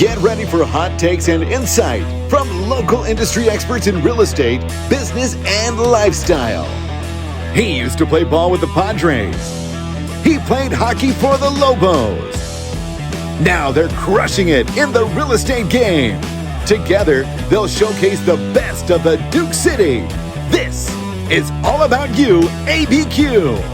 Get ready for hot takes and insight from local industry experts in real estate, business, and lifestyle. He used to play ball with the Padres. He played hockey for the Lobos. Now they're crushing it in the real estate game. Together, they'll showcase the best of the Duke City. This is All About YouABQ.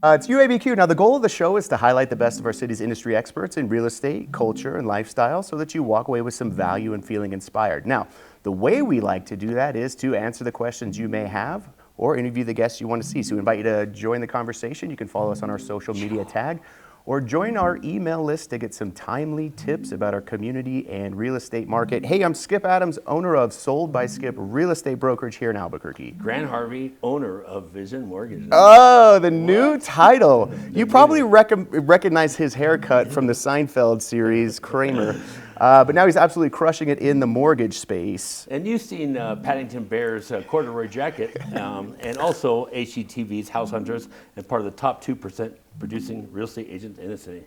It's YouABQ. Now, the goal of the show is to highlight the best of our city's industry experts in real estate, culture, and lifestyle so that you walk away with some value and feeling inspired. Now, the way we like to do that is to answer the questions you may have or interview the guests you want to see. So we invite you to join the conversation. You can follow us on our social media tag or join our email list to get some timely tips about our community and real estate market. Hey, I'm Skip Adams, owner of Sold by Skip Real Estate Brokerage here in Albuquerque. Grant Harvey, owner of Vision Mortgage. Oh, the new title. You probably recognize his haircut from the Seinfeld series, Kramer. But now he's absolutely crushing it in the mortgage space. And you've seen Paddington Bear's corduroy jacket and also HGTV's House Hunters and part of the top 2% producing real estate agents in the city.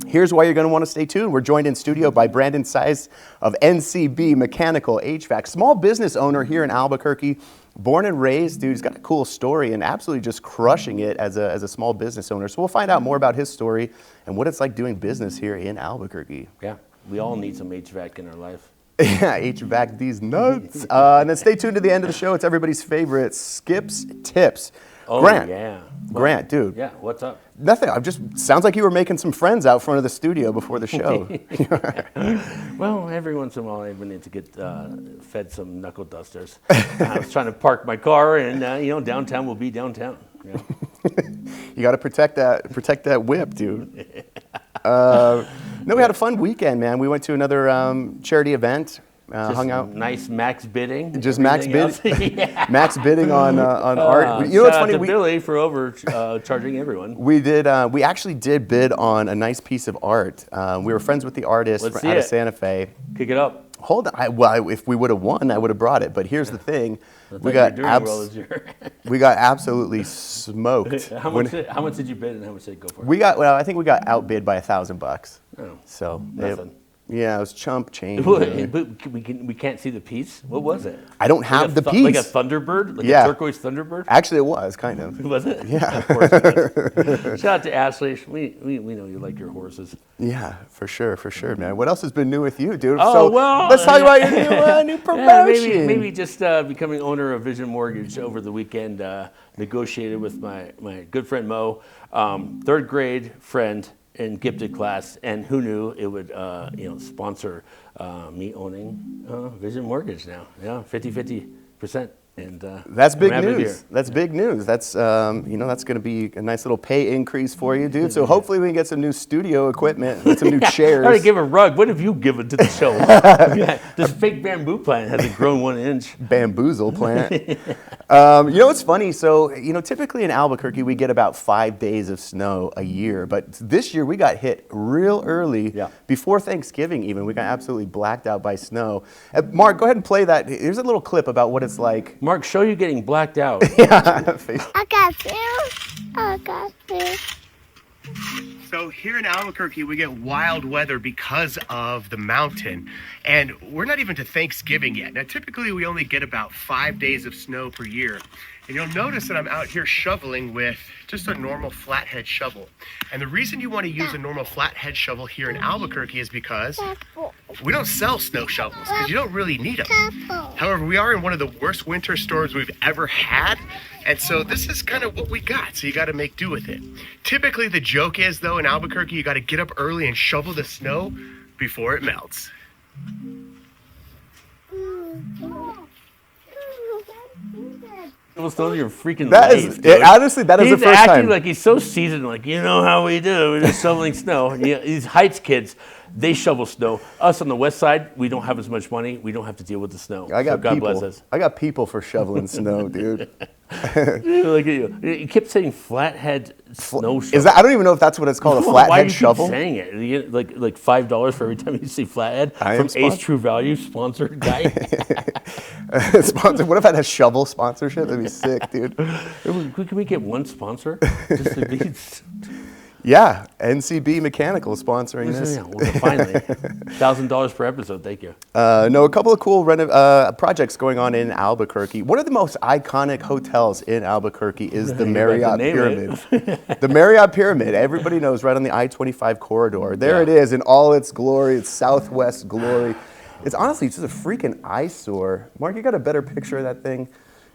Here's why you're going to want to stay tuned. We're joined in studio by Brandon Saiz of NCB Mechanical HVAC, small business owner here in Albuquerque. Born and raised, dude, he's got a cool story and absolutely just crushing it as a small business owner. So we'll find out more about his story and what it's like doing business here in Albuquerque. Yeah, we all need some HVAC in our life. Yeah, HVAC these nuts. And then stay tuned to the end of the show. It's everybody's favorite, Skip's Tips. Oh, Grant. yeah. Grant, dude. Yeah, what's up? Nothing. Sounds like you were making some friends out front of the studio before the show. Well, every once in a while I need to get fed some knuckle dusters. I was trying to park my car, and downtown will be downtown. Yeah. You got to protect that whip, dude. No, we had a fun weekend, man. We went to another charity event. Hung out. Nice max bidding. Just max bidding. Yeah. Max bidding on art. You know what's funny? Billy for charging everyone. We did. We actually did bid on a nice piece of art. We were friends with the artist out of Santa Fe. Kick it up. Hold on. If we would have won, I would have brought it. But here's the thing: we got absolutely smoked. How much did you bid, and how much did it go for? I think we got outbid by $1,000. Oh, so nothing. Yeah, it was chump change. But we can't see the piece. What was it? I don't have the piece. Like a Thunderbird? Like a turquoise Thunderbird? Actually, it was, kind of. Was it? Yeah. Of course it was. Shout out to Ashley. We know you like your horses. Yeah, for sure, man. What else has been new with you, dude? Oh, let's talk about your new promotion. Yeah, maybe just becoming owner of Vision Mortgage over the weekend. Negotiated with my good friend Mo, third grade friend in gifted class, and who knew it would sponsor me owning Vision Mortgage now. Yeah, 50%. And that's big news. That's big news. That's that's going to be a nice little pay increase for you, dude. So hopefully we can get some new studio equipment, and some new chairs. I already give a rug. What have you given to the show? This fake bamboo plant hasn't grown 1 inch. Bamboozle plant. What's funny? So typically in Albuquerque we get about 5 days of snow a year, but this year we got hit real early. Yeah. Before Thanksgiving even. We got absolutely blacked out by snow. Mark, go ahead and play that. Here's a little clip about what it's like. Mark, show you getting blacked out. Yeah. I got you. So here in Albuquerque, we get wild weather because of the mountain. And we're not even to Thanksgiving yet. Now, typically, we only get about 5 days of snow per year. And you'll notice that I'm out here shoveling with just a normal flathead shovel. And the reason you want to use a normal flathead shovel here in Albuquerque is because we don't sell snow shovels because you don't really need them. However, we are in one of the worst winter storms we've ever had. And so this is kind of what we got. So you got to make do with it. Typically, the joke is, though, in Albuquerque, you got to get up early and shovel the snow before it melts. Almost your freaking honestly, that is the first time. He's acting like he's so seasoned, like, you know how we do. We're just shoveling snow. These Heights kids, they shovel snow. Us on the west side, we don't have as much money. We don't have to deal with the snow. God bless us. I got people for shoveling snow, dude. Look at you. You kept saying flathead snow shovel. I don't even know if that's what it's called, a flathead shovel. Why do you keep saying it? You get like $5 for every time you see flathead from Ace True Value, sponsored guy. What if I had a shovel sponsorship? That'd be sick, dude. Can we get one sponsor? Just to be... Yeah, NCB Mechanical sponsoring this. Yeah, well, finally, $1,000 per episode. Thank you. No, a couple of cool projects going on in Albuquerque. One of the most iconic hotels in Albuquerque is the Marriott Pyramid. The Marriott Pyramid, everybody knows, right on the I-25 corridor. There it is in all its glory, its Southwest glory. It's honestly just a freaking eyesore. Mark, you got a better picture of that thing?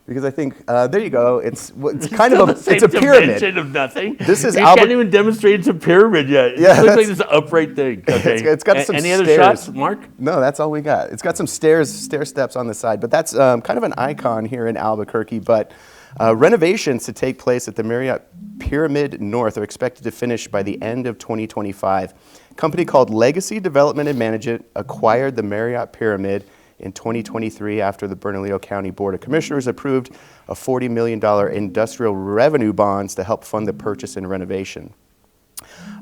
Because I think, there you go, it's kind of it's a pyramid. Of nothing. This is you can't even demonstrate it's a pyramid yet. Yeah, it looks like this upright thing. Okay. It's got some Any other stairs. shots, Mark? No, that's all we got. It's got some stair steps on the side, but that's kind of an icon here in Albuquerque. But renovations to take place at the Marriott Pyramid North are expected to finish by the end of 2025. A company called Legacy Development and Management acquired the Marriott Pyramid in 2023 after the Bernalillo County Board of Commissioners approved a $40 million industrial revenue bonds to help fund the purchase and renovation.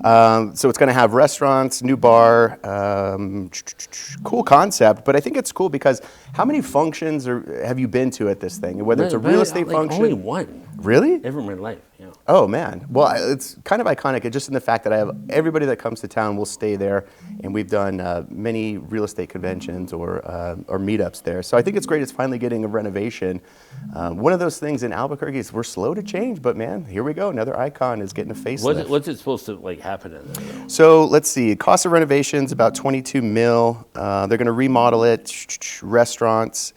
So it's going to have restaurants, new bar, cool concept, but I think it's cool because how many functions have you been to at this thing? Whether it's a real estate function? Only one. Really? Ever in my life, yeah. Oh man, well it's kind of iconic just in the fact that I have everybody that comes to town will stay there, and we've done many real estate conventions or meetups there. So I think it's great. It's finally getting a renovation. One of those things in Albuquerque is we're slow to change, but man, here we go. Another icon is getting a facelift. What's it supposed to happen in there? So let's see. Cost of renovations about 22 mil. They're going to remodel it. Restaurants.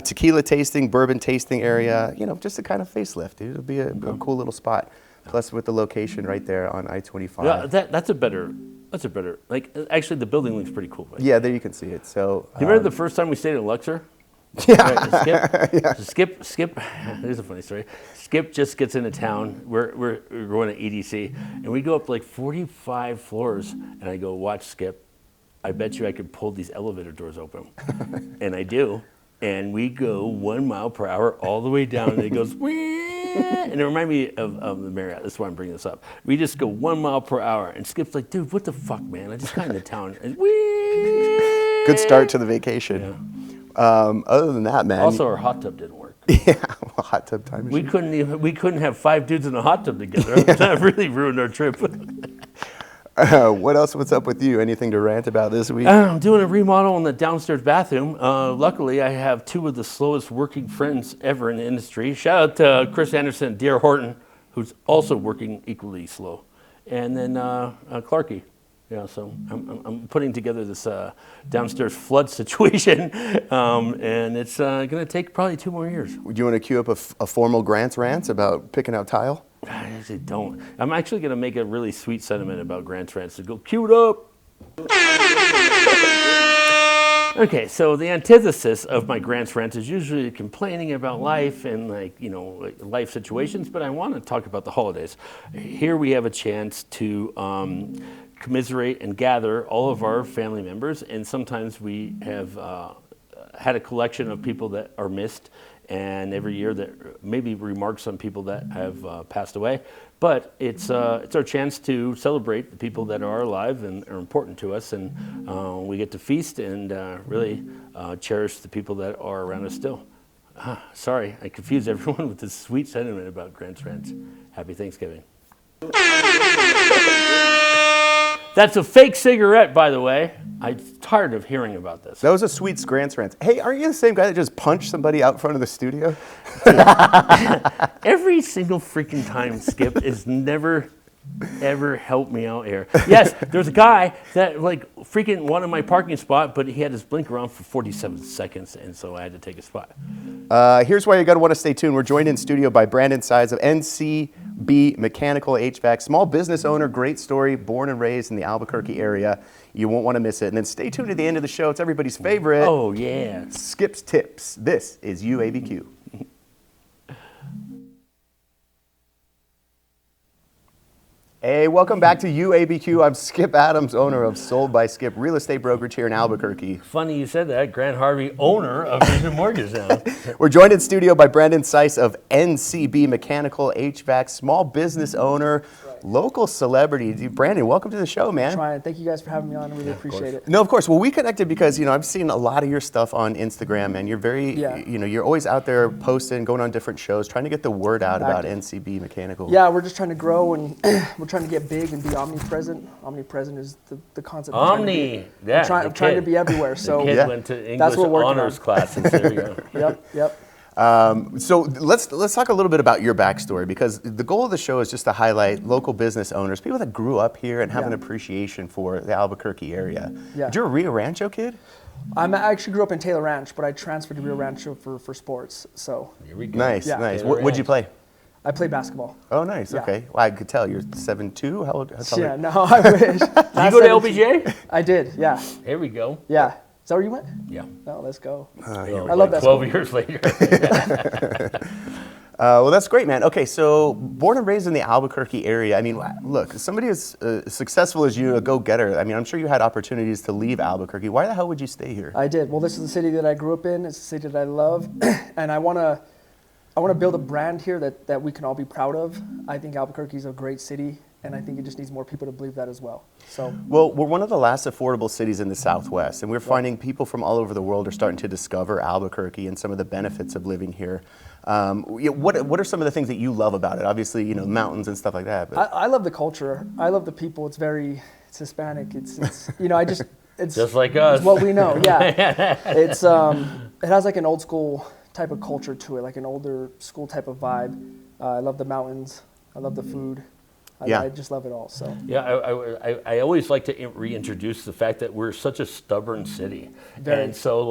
Tequila tasting, bourbon tasting area, just a kind of facelift. It'll be a cool little spot. Plus with the location right there on I-25. Yeah, that's a better, actually the building looks pretty cool. Right? Yeah, there you can see it. So. You remember the first time we stayed in Luxor? Yeah. Right, Skip, here's a funny story. Skip just gets into town. We're going to EDC, and we go up like 45 floors, and I go, watch Skip. I bet you I could pull these elevator doors open. And I do. And we go 1 mile per hour all the way down, and it goes, wee! And it reminded me of the Marriott. That's why I'm bringing this up. We just go 1 mile per hour, and Skip's like, dude, what the fuck, man? I just got into town. And wee! Good start to the vacation. Yeah. Other than that, man. Also, our hot tub didn't work. Yeah, well, hot tub time machine. We couldn't have 5 dudes in a hot tub together. That really ruined our trip. What else? What's up with you? Anything to rant about this week? I'm doing a remodel in the downstairs bathroom. Luckily, I have 2 of the slowest working friends ever in the industry. Shout out to Chris Anderson and Dear Horton, who's also working equally slow. And then Clarky. Yeah, so I'm putting together this downstairs flood situation, and it's going to take probably 2 more years. Do you want to cue up a formal Grant's rant about picking out tile? I actually don't. I'm actually going to make a really sweet sentiment about Grant's rants to go cue it up. Okay, so the antithesis of my Grant's rant is usually complaining about life and life situations, but I want to talk about the holidays. Here we have a chance to commiserate and gather all of our family members, and sometimes we have had a collection of people that are missed, and every year that maybe remarks on people that have passed away. But it's our chance to celebrate the people that are alive and are important to us, and we get to feast and really cherish the people that are around us still. Sorry, I confused everyone with this sweet sentiment about Grant's rants. Happy Thanksgiving. That's a fake cigarette, by the way. I'm tired of hearing about this. That was a sweet Grant's rant. Hey, aren't you the same guy that just punched somebody out front of the studio? Every single freaking time, Skip is never, ever helped me out here. Yes, there's a guy that freaking wanted my parking spot, but he had his blinker on for 47 seconds, and so I had to take a spot. Here's why you're going to want to stay tuned. We're joined in studio by Brandon Saiz of NCB Mechanical HVAC, small business owner, great story, born and raised in the Albuquerque area. You won't want to miss it. And then stay tuned to the end of the show. It's everybody's favorite. Oh, yeah. Skip's Tips. This is YouABQ. Hey, welcome back to YouABQ. I'm Skip Adams, owner of Sold by Skip Real Estate Brokerage here in Albuquerque. Funny you said that. Grant Harvey, owner of Vision Mortgage now. We're joined in studio by Brandon Saiz of NCB Mechanical HVAC, small business owner. Local celebrity. Brandon, welcome to the show, man. Ryan, thank you guys for having me on. I really appreciate it. No, of course. Well, we connected because, I've seen a lot of your stuff on Instagram, and you're very, Yeah. You're always out there posting, going on different shows, trying to get the word out about NCB Mechanical. Yeah, we're just trying to grow, and we're trying to get big and be omnipresent. Omnipresent is the concept. I'm trying to be everywhere. So the kid went to English honors class in Syria. Yep. So let's talk a little bit about your backstory, because the goal of the show is just to highlight local business owners, people that grew up here and have an appreciation for the Albuquerque area. Yeah. You're a Rio Rancho kid? I actually grew up in Taylor Ranch, but I transferred to Rio Rancho for sports. So Here we go. Nice, Yeah. nice. Taylor What'd you play? I played basketball. Oh, nice. Yeah. Okay. Well, I could tell you're 7'2". How tall Yeah, are you? no, I wish. Did you go to LBJ? I did, yeah. Here we go. Yeah. Is that where you went? Yeah. Oh, let's go. I love that 12 school. years later. Well, that's great, man. Okay, so born and raised in the Albuquerque area. I mean, look, somebody as successful as you, a go-getter, I mean, I'm sure you had opportunities to leave Albuquerque. Why the hell would you stay here? I did. Well, this is the city that I grew up in. It's a city that I love. And I want to build a brand here that we can all be proud of. I think Albuquerque is a great city, and I think it just needs more people to believe that as well. So, Well, we're one of the last affordable cities in the Southwest, and we're finding people from all over the world are starting to discover Albuquerque and some of the benefits of living here. What are some of the things that you love about it? Obviously, mountains and stuff like that. But I love the culture. I love the people. It's Hispanic. It's it's Just like us. It's what we know. Yeah. It's it has like an old school type of culture to it, like an older school type of vibe. I love the mountains. I love the food. I just love it all. So Yeah, I always like to reintroduce the fact that we're such a stubborn city, and so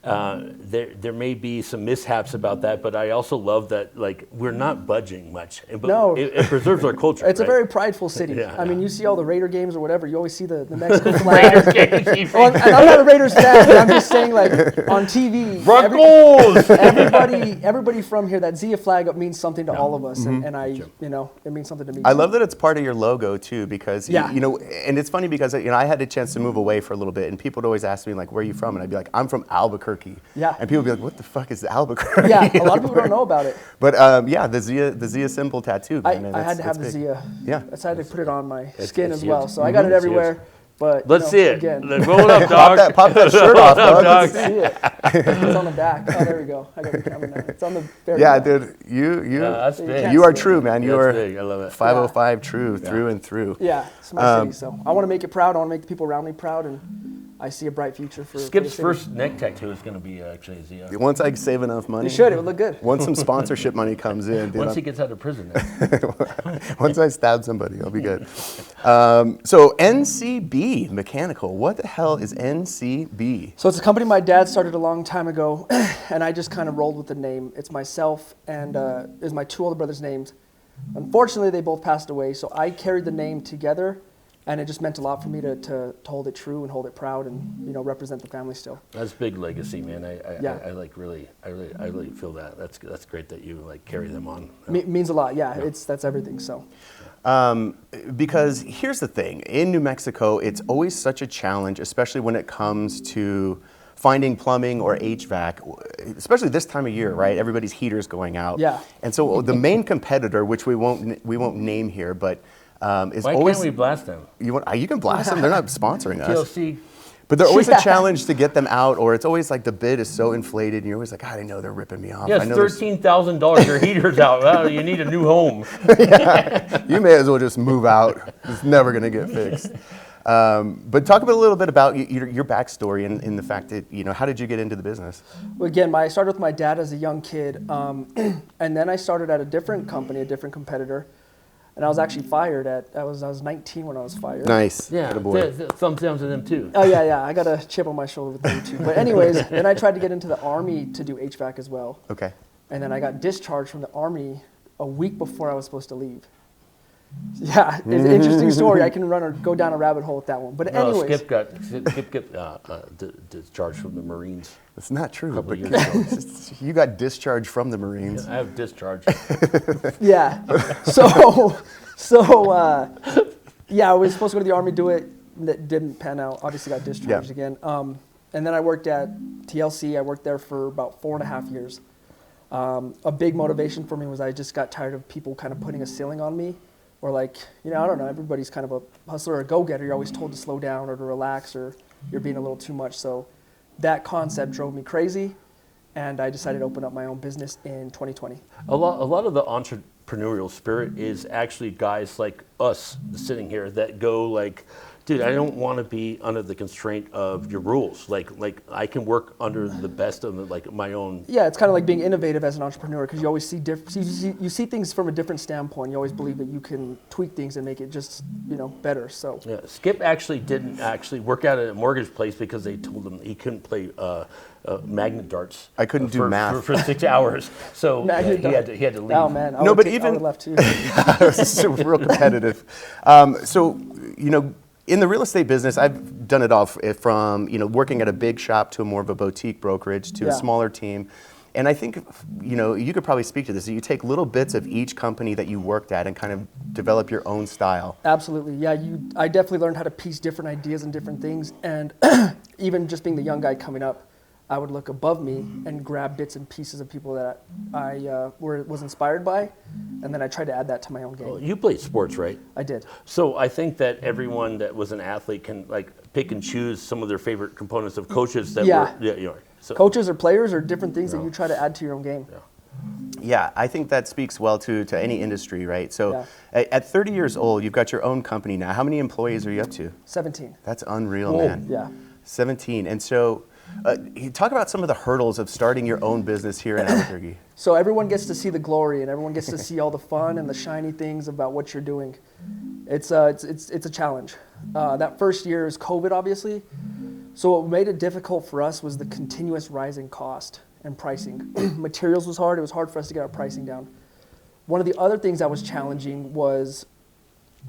there may be some mishaps about that, but I also love that we're not budging much. But No. it preserves our culture. it's a right? very prideful city. Yeah, I mean, yeah. you see all the Raider games or whatever. You always see the Mexican flag. Raiders games. Well, and I'm not a Raiders fan, but I'm just saying, on TV, Broncos! everybody from here, that Zia flag up means something to all of us, and it means something to me. I too. love that it's part of your logo too, because Yeah. and it's funny because I had a chance to move away for a little bit, and people would always ask me where are you from, and I'd be like, I'm from Albuquerque. Yeah. And people would be like, what the fuck is Albuquerque? Yeah, a lot of people don't know about it. But the Zia symbol tattoo. I Man, had to have the big. Zia. Yeah. I decided to put it on my skin it's as well, huge. so I got it It's everywhere. But Let's see it. Again, Let's roll it up, dog. Pop that shirt off, dog. dog. see it. It's on the back. Oh, there we go. I got the camera now. It's on the very Yeah, back. dude, you that's big. you are true, man. You That's are big. I love it. 505 true through and through. Yeah, it's my city. So I want to make it proud. I want to make the people around me proud, and I see a bright future for Skip's for the city. first neck tattoo is going to be actually a Zia. Once I save enough money, You should. It would look good. Once some sponsorship money comes in, dude, Once he gets out of prison. once I stab somebody, I'll be good. So NCB Mechanical, what the hell is NCB? So it's a company my dad started a long time ago, and I just kind of rolled with the name. It's myself and is my two older brothers' names. Unfortunately, they both passed away, so I carried the name together, and it just meant a lot for me to hold it true and hold it proud and represent the family still. That's big legacy, man. I Yeah. really feel that. That's great that you carry them on. Means a lot. Yeah, that's everything. So. Because here's the thing, in New Mexico, it's always such a challenge, especially when it comes to finding plumbing or HVAC, especially this time of year, right? Everybody's heater's going out. Yeah. And so the main competitor, which we won't name here, but is Why always can't we blast them? you can blast them. They're not sponsoring us. TLC. But they're always Yeah. a challenge to get them out, or it's always the bid is so inflated, and you're always like, God, I know they're ripping me off. Yes, I know there's- $13,000. Your heater's out. Well, you need a new home. You may as well just move out. It's never going to get fixed. But talk a little bit about your backstory and the fact that, how did you get into the business? Well, again, I started with my dad as a young kid, and then I started at a different company, a different competitor, and I was actually fired I was 19 when I was fired. Nice. Yeah, Attaboy. thumbs down to them too. Oh yeah, I got a chip on my shoulder with them too. But anyways, then I tried to get into the Army to do HVAC as well, Okay. and then I got discharged from the Army a week before I was supposed to leave. Yeah, it's an interesting story. I can go down a rabbit hole with that one. But No, anyways, Skip got discharged from the Marines. That's not true. Couple But years you got discharged from the Marines. I have discharged. yeah. Yeah, I was supposed to go to the Army, do it. That didn't pan out. Obviously, got discharged again. And then I worked at TLC. I worked there for about 4.5 years. A big motivation for me was I just got tired of people kind of putting a ceiling on me. or like, I don't know, everybody's kind of a hustler or a go-getter. You're always told to slow down or to relax, or you're being a little too much. So that concept drove me crazy, and I decided to open up my own business in 2020. A lot of the entrepreneurial spirit is actually guys like us sitting here that go like, dude, I don't want to be under the constraint of your rules. Like I can work under the best of like my own. Yeah, it's kind of like being innovative as an entrepreneur, because you always see you see things from a different standpoint. You always believe that you can tweak things and make it just better. So yeah, Skip actually didn't work out at a mortgage place because they told him he couldn't play magnet darts. I couldn't do math for 6 hours, so he had to leave. Oh man, I but I even would left too. It's real competitive. So in the real estate business, I've done it all from working at a big shop to more of a boutique brokerage to a smaller team. And I think you could probably speak to this. You take little bits of each company that you worked at and kind of develop your own style. Absolutely, yeah. I definitely learned how to piece different ideas and different things. And even just being the young guy coming up, I would look above me and grab bits and pieces of people that I was inspired by, and then I tried to add that to my own game. Well, you played sports, right? I did. So I think that everyone that was an athlete can like pick and choose some of their favorite components of coaches that were. So. Coaches or players are different things that you try to add to your own game. Yeah, I think that speaks well to any industry, right? So at 30 years old, you've got your own company now. How many employees are you up to? 17. That's unreal, man. Yeah. 17. And so talk about some of the hurdles of starting your own business here in Albuquerque. So everyone gets to see the glory, and everyone gets to see all the fun and the shiny things about what you're doing. It's a challenge. That first year is COVID, obviously. So what made it difficult for us was the continuous rising cost and pricing. Materials was hard. It was hard for us to get our pricing down. One of the other things that was challenging was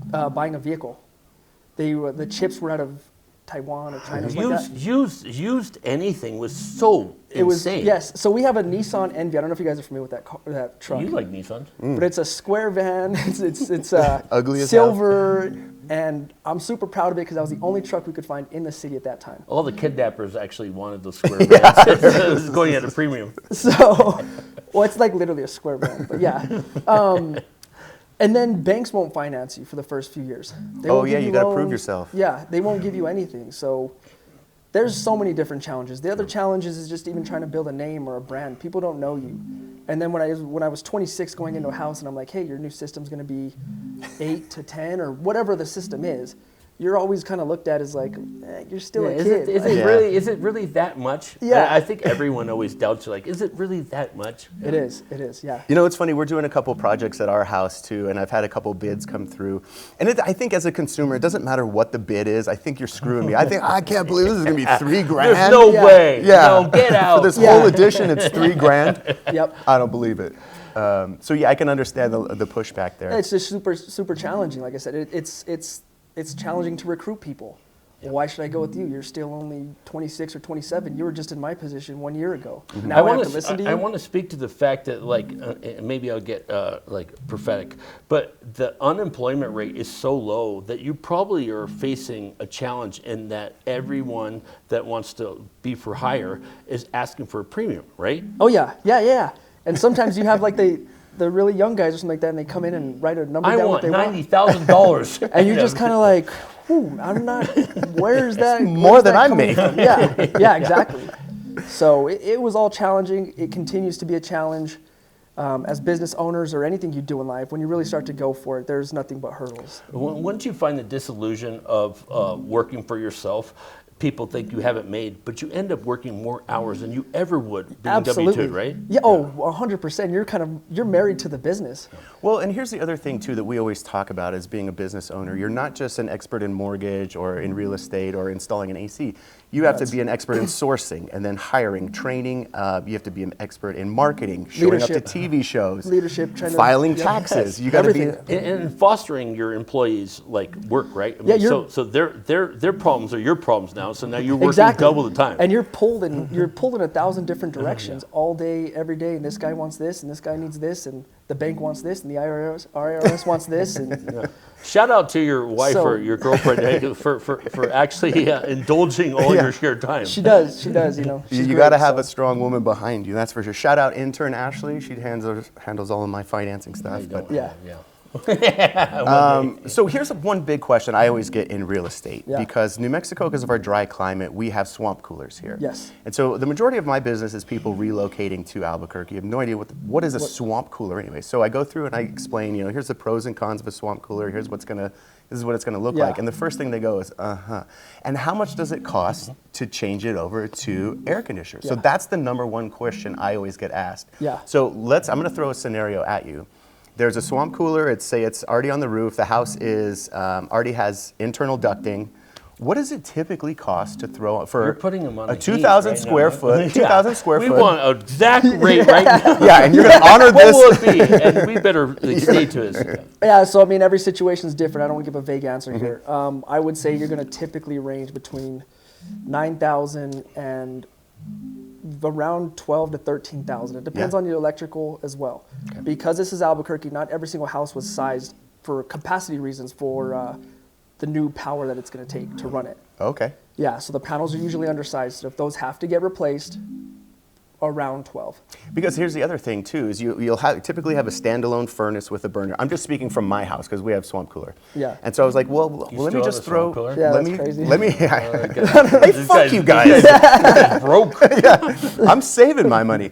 buying a vehicle. The chips were out of Taiwan or China. Used anything was so insane. Yes. So we have a Nissan Envy. I don't know if you guys are familiar with that truck. You like Nissans? But it's a square van. It's ugly as silver, and I'm super proud of it because that was the only truck we could find in the city at that time. All the kidnappers actually wanted those square vans. It was going at a premium. So, well, it's like literally a square van, but yeah. And then banks won't finance you for the first few years. You got to prove yourself. Yeah, they won't give you anything. So there's so many different challenges. The other challenges is just even trying to build a name or a brand. People don't know you. And then when I was 26 going into a house and I'm like, hey, your new system's going to be 8 to 10 or whatever the system is, you're always kind of looked at as like, you're still a kid. Is it really that much? Yeah. I think everyone always doubts you, like, is it really that much? It is, yeah. It's funny, we're doing a couple projects at our house too, and I've had a couple bids come through. And I think as a consumer, it doesn't matter what the bid is. I think you're screwing me. I can't believe this is going to be $3,000. There's no way. Yeah. No, get out. For this whole edition, it's $3,000. Yep. I don't believe it. I can understand the pushback there. It's just super, super challenging. Like I said, it's challenging to recruit people. Well, why should I go with you? You're still only 26 or 27. You were just in my position 1 year ago. Mm-hmm. Now I have to listen to you. I want to speak to the fact that, maybe I'll get prophetic, but the unemployment rate is so low that you probably are facing a challenge in that everyone that wants to be for hire is asking for a premium, right? Oh yeah. And sometimes you have like the really young guys or something like that, and they come in and write a number down. I want $90,000. And you're just kind of like, I'm not, where's that? More than I make. Yeah, exactly. So it was all challenging. It continues to be a challenge. As business owners or anything you do in life, when you really start to go for it, there's nothing but hurdles. Once you find the disillusion of working for yourself, people think you have it made, but you end up working more hours than you ever would being Absolutely. W-2, right? Yeah, 100%. You're married to the business. Well, and here's the other thing too that we always talk about as being a business owner. You're not just an expert in mortgage or in real estate or installing an AC. You have to be an expert in sourcing and then hiring, training. You have to be an expert in marketing, showing up to TV shows, filing taxes. You got to be and fostering your employees' work, right? I mean, so their problems are your problems now. So now you're working double the time, and you're pulled in 1,000 different directions all day, every day. And this guy wants this, and this guy needs this, and the bank wants this, and the IRS wants this. And shout out to your wife or your girlfriend for actually indulging all your shared time. She does. You got to have a strong woman behind you. That's for sure. Shout out intern Ashley. She handles all of my financing stuff. So here's one big question I always get in real estate, Yeah. because New Mexico, because of our dry climate, we have swamp coolers here. Yes. And so the majority of my business is people relocating to Albuquerque. You have no idea what is a swamp cooler anyway. So I go through and I explain, here's the pros and cons of a swamp cooler. This is what it's gonna look Yeah. like. And the first thing they go is, and how much does it cost to change it over to air conditioners? So Yeah. that's the number one question I always get asked. Yeah. So I'm gonna throw a scenario at you. There's a swamp cooler. It's already on the roof. The house is already has internal ducting. What does it typically cost to throw for You're putting them on a the heat 2,000 right square now. foot? Yeah. 2,000 square We foot. want an exact rate right now. Yeah, and you're going to honor What this. will it be? And we better stay to this. Yeah, so I mean, every situation is different. I don't want to give a vague answer Mm-hmm. here. I would say you're going to typically range between 9,000 and around 12 to 13,000. It depends Yeah. on your electrical as well. Because this is Albuquerque, not every single house was sized for capacity reasons for the new power that it's going to take to run it. Okay. Yeah, so the panels are usually undersized. So if those have to get replaced, around 12. Because here's the other thing too, is you'll typically have a standalone furnace with a burner. I'm just speaking from my house because we have swamp cooler. Yeah. And so I was like, well, let still me have just a throw. swamp cooler? Yeah, let that's me, crazy. Let me. Hey, fuck you guys. Broke. I'm saving my money.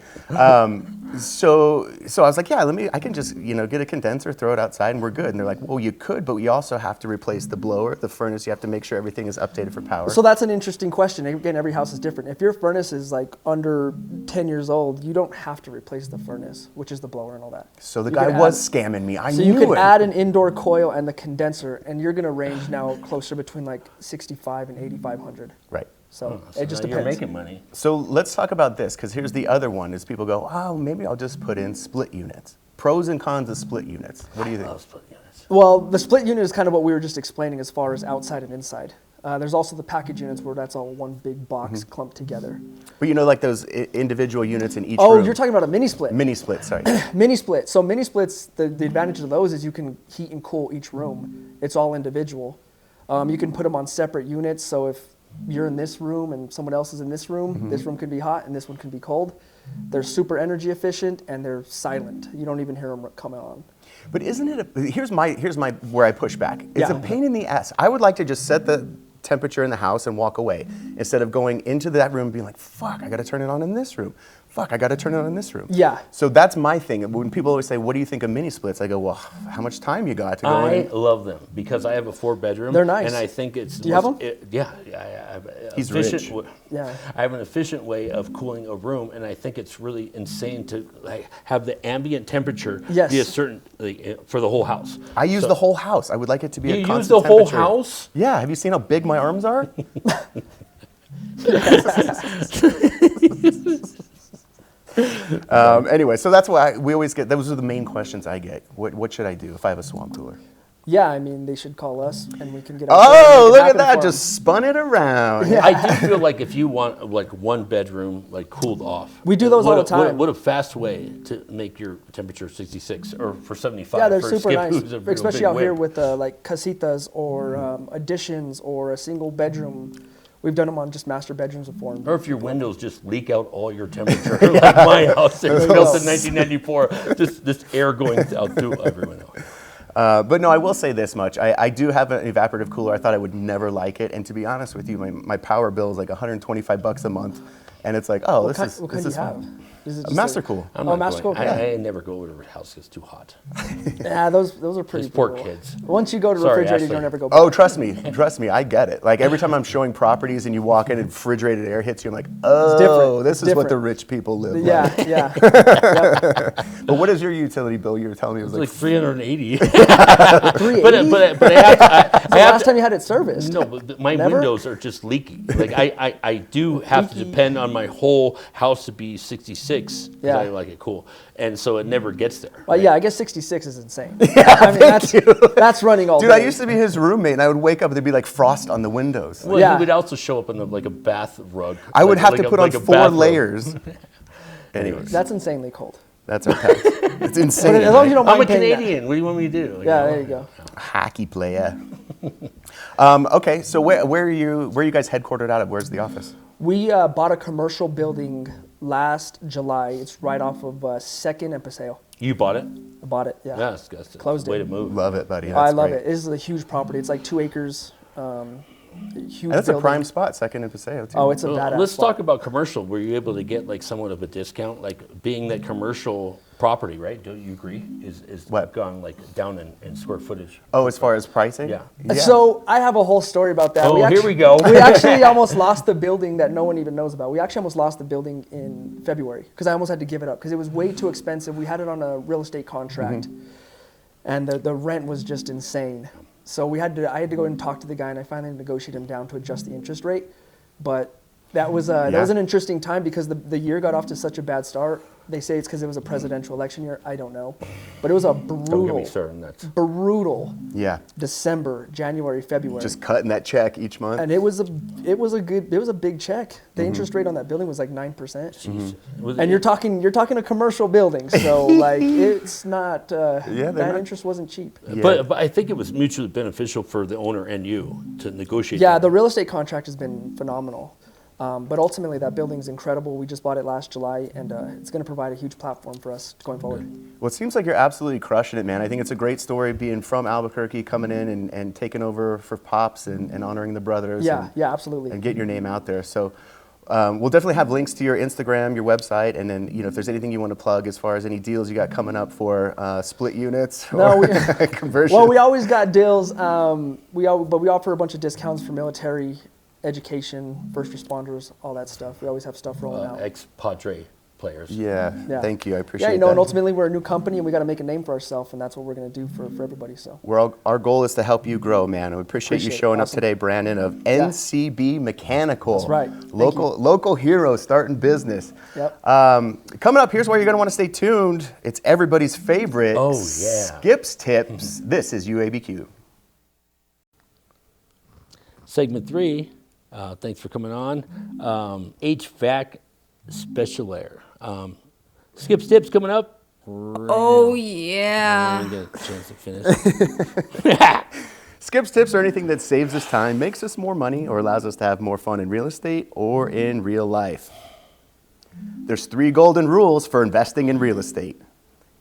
So I was like, yeah, I can just, get a condenser, throw it outside, and we're good. And they're like, well, you could, but we also have to replace the blower, the furnace. You have to make sure everything is updated for power. So that's an interesting question. Again, every house is different. If your furnace is like under 10 years old, you don't have to replace the furnace, which is the blower and all that. So the You guy can was add- scamming me. I So knew you can it. add an indoor coil and the condenser, and you're going to range now closer between like 65 and 8,500. Right. So So it just now you're depends. making money. So let's talk about this, because here's the other one, is people go, oh, maybe I'll just put in split units. Pros and cons of split units. What do you think? Love split units. Well, the split unit is kind of what we were just explaining as far as outside and inside. There's also the package units where that's all one big box clumped together. But like those individual units in each Oh, room. you're talking about a mini split. Mini split, sorry. Mini split. So mini splits, the advantage of those is you can heat and cool each room. It's all individual. You can put them on separate units. So if you're in this room and someone else is in this room, this room can be hot and this one can be cold. They're super energy efficient and they're silent. You don't even hear them come on. But isn't it, here's my where I push back. It's Yeah. a pain in the ass. I would like to just set the temperature in the house and walk away, instead of going into that room and being like, fuck, I gotta turn it on in this room. Fuck, I gotta turn it on in this room. Yeah. So that's my thing. When people always say, what do you think of mini splits? I go, well, how much time you got to go I in? love them because I have a 4-bedroom. They're nice. And I think it's. Do you have them? Yeah. I have a He's efficient rich. Yeah. I have an efficient way of cooling a room, and I think it's really insane to have the ambient temperature Yes. be a certain for the whole house. I use the whole house. I would like it to be a You constant use the whole temperature. house? Yeah. Have you seen how big my arms are? Anyway, so that's why we always get, those are the main questions I get. What should I do if I have a swamp cooler? Yeah, I mean, they should call us and we can get Oh, look at that. Just spun it around. I do feel like if you want like one bedroom like cooled off, We do those all the what time. What a fast way to make your temperature 66 or for 75. Yeah, they're for super Skip, nice, who's a real especially big out here whip. with like casitas or additions or a single bedroom. We've done them on just master bedrooms before. Or if your windows just leak out all your temperature, like my house, it was built in 1994, this air going out through every window. But no, I will say this much. I do have an evaporative cooler. I thought I would never like it. And to be honest with you, my power bill is like $125 a month. And it's like, oh, What kind this do is you have? fun. Is it A just Master Cool. I'm Oh, not Master going. Cool, I never go over to a house that's too hot. Yeah, those are pretty Those poor brutal. kids. Once you go to Sorry, refrigerated, you Ashley. don't ever go back. Oh, trust me, I get it. Like every time I'm showing properties and you walk in and refrigerated air hits you, I'm like, oh, different. this It's is what the different. rich people live like. Yeah. But what is your utility bill? You were telling me it was It's like like 380. 380? but I have the last time you had it serviced? No, but my Never? windows are just leaky. Like I do have to Leaky. depend on my whole house to be 66 because Yeah. I like it cool, and so it never gets there. Well, right? yeah, I guess 66 is insane. I mean, that's running all Dude, day. I used to be his roommate, and I would wake up and there'd be like frost on the windows. Well, Yeah. he would also show up in like a bath rug. I would like- have like to a- put like on a 4 bath rug. layers. Anyways, That's insanely cold. that's our tax. It's insane. But as long as you don't I'm mind a paying that. Canadian. What do you want me to do? Yeah, there you go. Hockey player. Okay, so where are you guys headquartered out of? Where's the office? We bought a commercial building last July. It's right off of 2nd and Paseo. You bought it? I bought it, yeah. Yeah, that's Closed way it. to move. Love it, buddy. I That's love great. it. It is a huge property. It's like 2 acres. Huge And that's a building. prime spot, 2nd and Paseo, too. Oh, it's a Well, badass let's spot. talk about commercial. Were you able to get like somewhat of a discount, like being that commercial property, right? Don't you agree? Is What? gone like down in square footage? Oh, as far as pricing? Yeah. So I have a whole story about that. Oh, We here we go. We actually almost lost the building that no one even knows about. We actually almost lost the building in February because I almost had to give it up because it was way too expensive. We had it on a real estate contract, and the rent was just insane. So I had to go and talk to the guy, and I finally negotiated him down to adjust the interest rate. But that was that was an interesting time because the year got off to such a bad start. They say it's because it was a presidential election year. I don't know, but it was a Don't get me brutal, started. That's brutal Yeah. December, January, February. Just cutting that check each month. And it was a big check. The interest rate on that building was like 9%. Was And it- you're talking a commercial building, so like it's not they're that not- interest wasn't cheap. Yeah. But I think it was mutually beneficial for the owner and you to negotiate. Yeah, that. the real estate contract has been phenomenal. But ultimately, that building's incredible. We just bought it last July, and it's going to provide a huge platform for us going forward. Well, it seems like you're absolutely crushing it, man. I think it's a great story being from Albuquerque, coming in and taking over for Pops and honoring the brothers. Yeah, yeah, absolutely. And getting your name out there. So we'll definitely have links to your Instagram, your website, and then if there's anything you want to plug as far as any deals you got coming up for split units or conversion. Well, we always got deals. But we offer a bunch of discounts for military, education, first responders, all that stuff. We always have stuff rolling out. Ex-Padre players. Yeah, thank you. I appreciate Yeah, that. and ultimately we're a new company and we got to make a name for ourselves, and that's what we're going to do for everybody. So Our goal is to help you grow, man. And we appreciate you Appreciate it. showing up Awesome. today, Brandon, of NCB Mechanical. That's right. Thank Local hero starting business. Yep. Coming up, here's why you're going to want to stay tuned. It's everybody's favorite. Oh, yeah. Skip's Tips. This is UABQ. Segment 3. Thanks for coming on. HVAC Special Air. Skip's Tips coming up. Oh, yeah. We get a chance to finish. Skip's Tips are anything that saves us time, makes us more money, or allows us to have more fun in real estate or in real life. There's 3 golden rules for investing in real estate.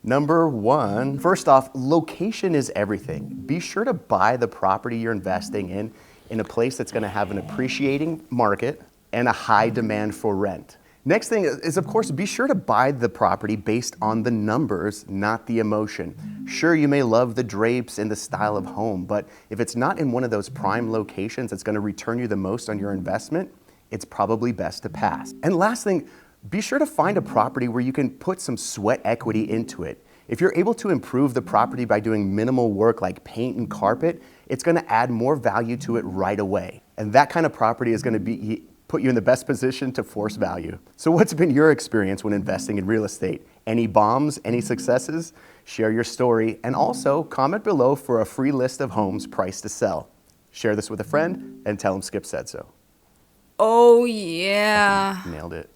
Number 1, first off, location is everything. Be sure to buy the property you're investing in a place that's going to have an appreciating market and a high demand for rent. Next thing is, of course, be sure to buy the property based on the numbers, not the emotion. Sure, you may love the drapes and the style of home, but if it's not in one of those prime locations that's going to return you the most on your investment, it's probably best to pass. And last thing, be sure to find a property where you can put some sweat equity into it. If you're able to improve the property by doing minimal work like paint and carpet, it's going to add more value to it right away. And that kind of property is going to put you in the best position to force value. So what's been your experience when investing in real estate? Any bombs, any successes? Share your story, and also comment below for a free list of homes priced to sell. Share this with a friend and tell them Skip said so. Oh, yeah. Nailed it.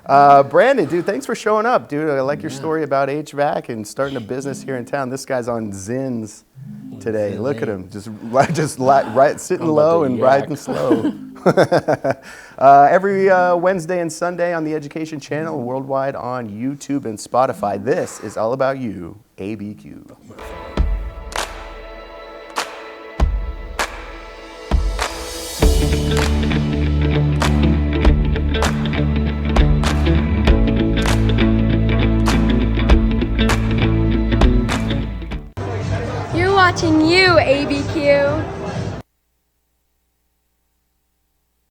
Brandon, dude, thanks for showing up, dude. I like your story about HVAC and starting a business here in town. This guy's on Zins today. Look at him, just sitting low and riding slow. Every Wednesday and Sunday on the Education Channel, worldwide on YouTube and Spotify. This is all about you, ABQ. You're watching YouABQ.